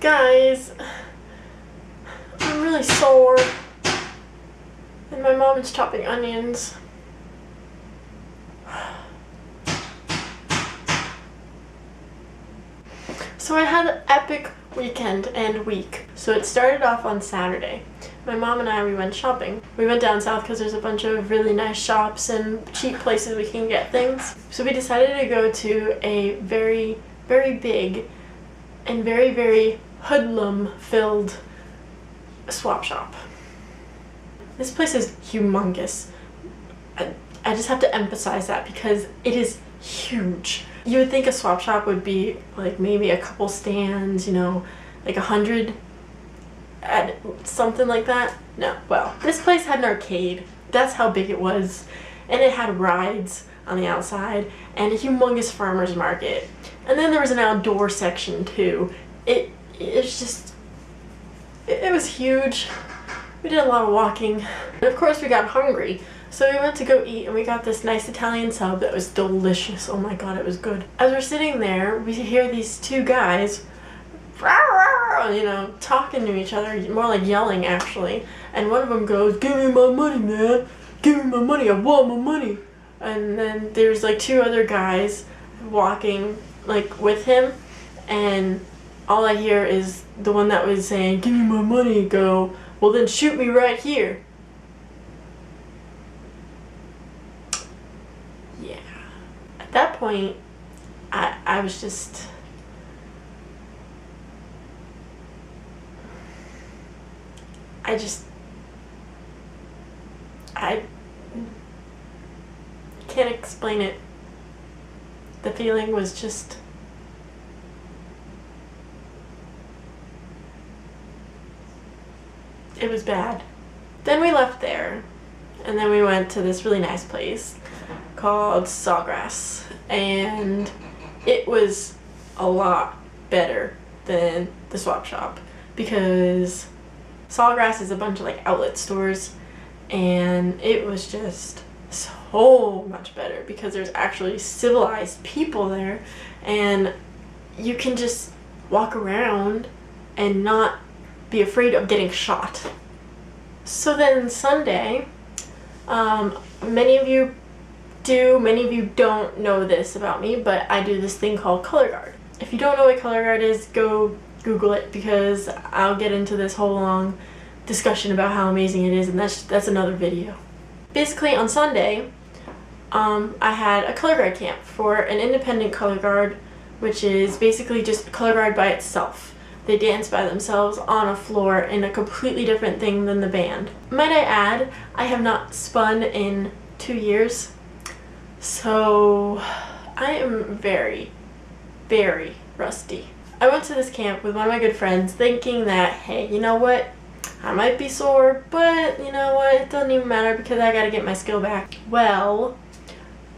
Guys, I'm really sore, and my mom is chopping onions. So I had an epic weekend and week. So it started off on Saturday. My mom and I, we went shopping. We went down south because there's a bunch of really nice shops and cheap places we can get things. So we decided to go to a very, very big and very, very hoodlum-filled swap shop. This place is humongous. I just have to emphasize that because it is huge. You would think a swap shop would be like maybe a couple stands, you know, like 100 at something like that. No, well, this place had an arcade. That's how big it was. And it had rides on the outside and a humongous farmer's market. And then there was an outdoor section too. It's just, it was huge. We did a lot of walking. And of course we got hungry. So we went to go eat and we got this nice Italian sub that was delicious. Oh my god, it was good. As we're sitting there, we hear these two guys, you know, talking to each other, more like yelling actually. And one of them goes, "Give me my money, man. Give me my money. I want my money." And then there's like two other guys walking like with him, and all I hear is the one that was saying, "Give me my money," go, "Well then shoot me right here." Yeah. At that point, I was just... I can't explain it. The feeling was just... it was bad. Then we left there, and then we went to this really nice place called Sawgrass, and it was a lot better than the swap shop because Sawgrass is a bunch of like outlet stores, and it was just so much better because there's actually civilized people there and you can just walk around and not be afraid of getting shot. So then Sunday, many of you do, many of you don't know this about me, but I do this thing called color guard. If you don't know what color guard is, go Google it because I'll get into this whole long discussion about how amazing it is, and that's another video. Basically on Sunday, I had a color guard camp for an independent color guard, which is basically just color guard by itself. They dance by themselves on a floor in a completely different thing than the band. Might I add, I have not spun in 2 years, so I am very, very rusty. I went to this camp with one of my good friends thinking that, hey, you know what? I might be sore, but you know what? It doesn't even matter because I gotta get my skill back. Well,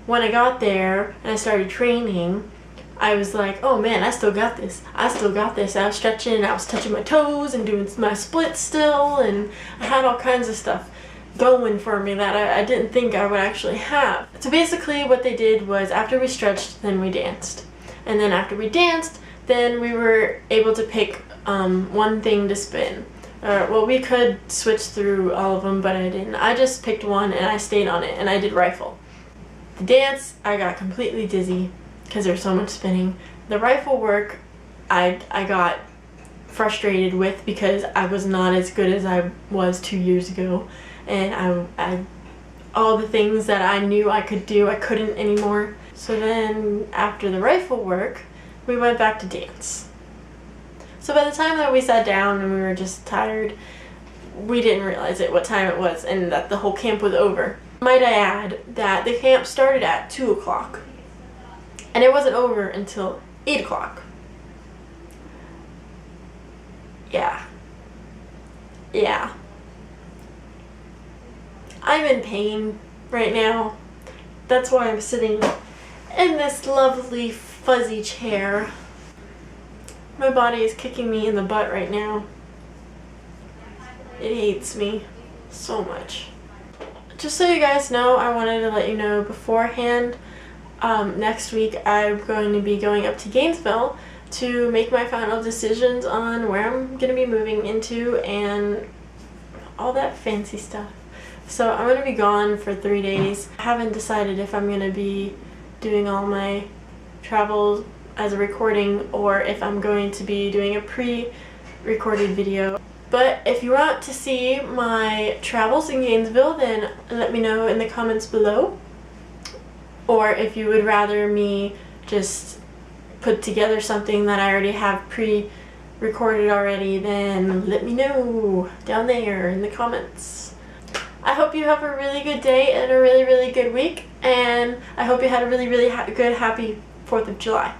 when I got there and I started training, I was like, oh man, I still got this. I still got this. I was stretching, I was touching my toes and doing my splits still, and I had all kinds of stuff going for me that I didn't think I would actually have. So basically what they did was after we stretched, then we danced. And then after we danced, then we were able to pick one thing to spin. Well, we could switch through all of them, but I didn't. I just picked one and I stayed on it and I did rifle. The dance, I got completely dizzy because there's so much spinning. The rifle work, I got frustrated with because I was not as good as I was 2 years ago, and I all the things that I knew I could do, I couldn't anymore. So then after the rifle work, we went back to dance. So by the time that we sat down and we were just tired, we didn't realize what time it was and that the whole camp was over. Might I add that the camp started at 2 o'clock and it wasn't over until 8 o'clock. Yeah. I'm in pain right now. That's why I'm sitting in this lovely fuzzy chair. My body is kicking me in the butt right now. It hates me so much. Just so you guys know, I wanted to let you know beforehand, next week I'm going to be going up to Gainesville to make my final decisions on where I'm gonna be moving into and all that fancy stuff. So I'm gonna be gone for 3 days. I haven't decided if I'm gonna be doing all my travels as a recording or if I'm going to be doing a pre-recorded video. But if you want to see my travels in Gainesville, then let me know in the comments below. Or if you would rather me just put together something that I already have pre-recorded already, then let me know down there in the comments. I hope you have a really good day and a really, really good week, and I hope you had a really, really good, happy 4th of July.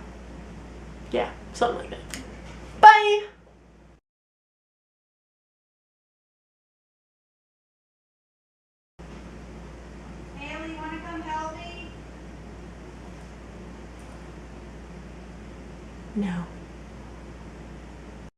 Yeah, something like that. Bye! Haley, you want to come help me? No.